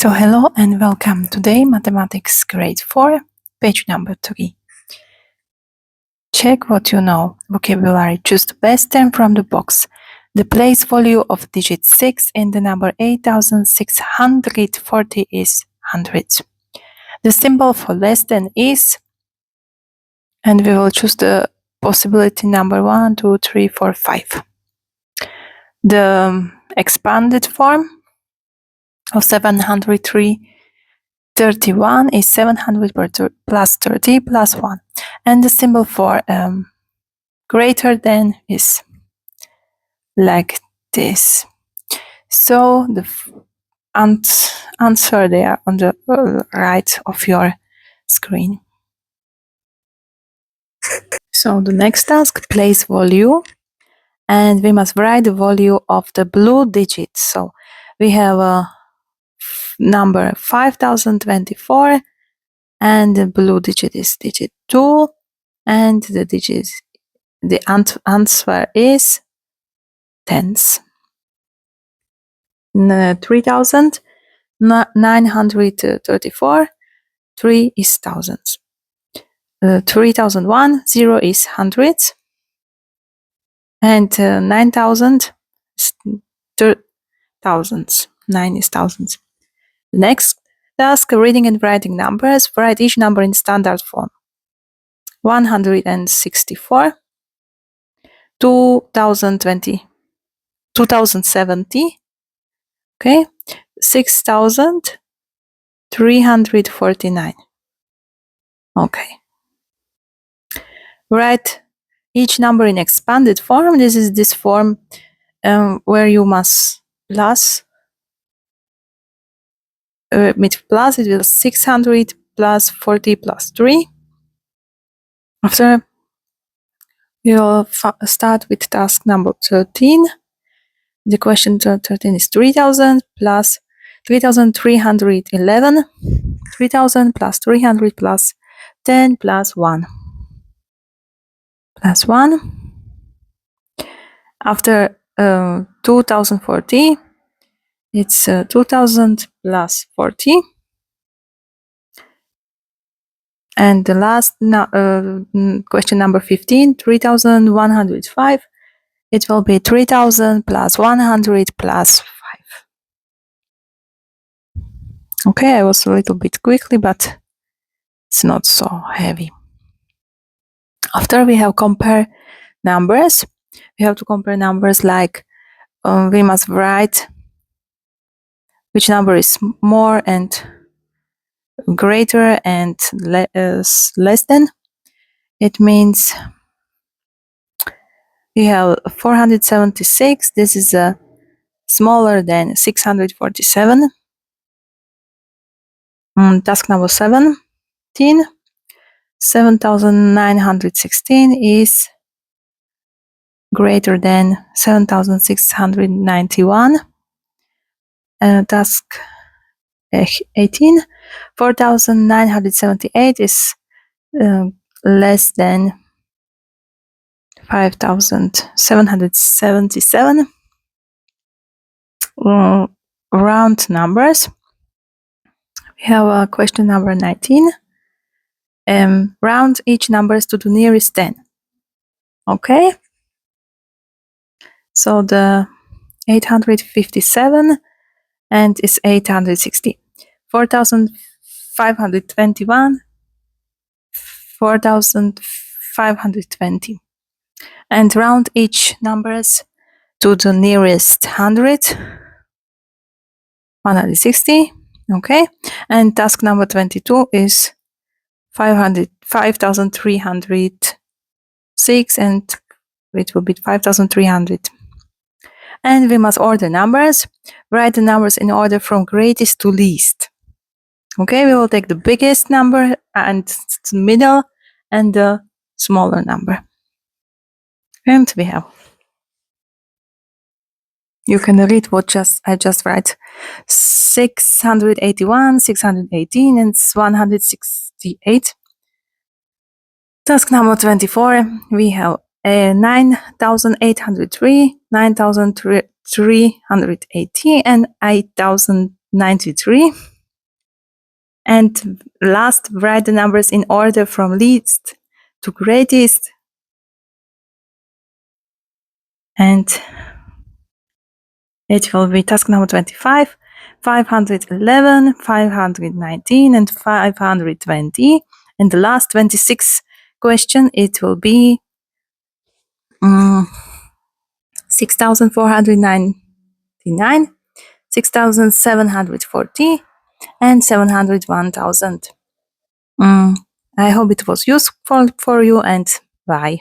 So hello and welcome. Today Mathematics Grade 4, page number 3. Check what you know. Vocabulary. Choose the best term from the box. The place value of digit 6 in the number 8640 is 100. The symbol for less than is, and we will choose the possibility number 1, 2, 3, 4, 5. The expanded form of 731 is 700 plus 30 plus 1. And the symbol for greater than is like this. So the answer there on the right of your screen. So the next task, place value. And we must write the value of the blue digits. So we have a number 5024 and the blue digit is digit 2 and the answer is tens. 3934, 3 is thousands. 3001, 0 is hundreds. And 9000 is thousands. 9 is thousands. The next task, reading and writing numbers. Write each number in standard form. 164, 2070, okay, 6349. Okay. Write each number in expanded form. This is this form where you must plus. With plus, it will 600 plus 40 plus 3. After, we will start with task number 13. The question 13 is 3000 plus 3311, 3000 plus 300 plus 10 plus 1. Plus 1. After 2040, it's 2000 plus 40. And the last question number 15, 3105. It will be 3000 plus 100 plus 5. Okay, I was a little bit quickly, but it's not so heavy. After we have compare numbers, we have to compare numbers like we must write which number is more and greater and less than. It means we have 476. This is smaller than 647. Task number 17. 7916 is greater than 7691. Task 18. 4978 is less than 5777. Round numbers. We have question number 19. Round each numbers to the nearest 10. Okay. So the 857 and is 860. 4521, 4520. And round each numbers to the nearest 100. 160. Okay. And task number 22 is 5306 and it will be 5300. And we must order numbers. Write the numbers in order from greatest to least. Okay, we will take the biggest number and the middle and the smaller number. And we have. You can read what I just write. 681, 618, and 168. Task number 24. We have 9803, 9380, and 8000 93. And last, write the numbers in order from least to greatest. And it will be task number 25, 511, 519, and 520. And the last 26 question, it will be 6,499, 6,740, and 701,000. I hope it was useful for you, and bye.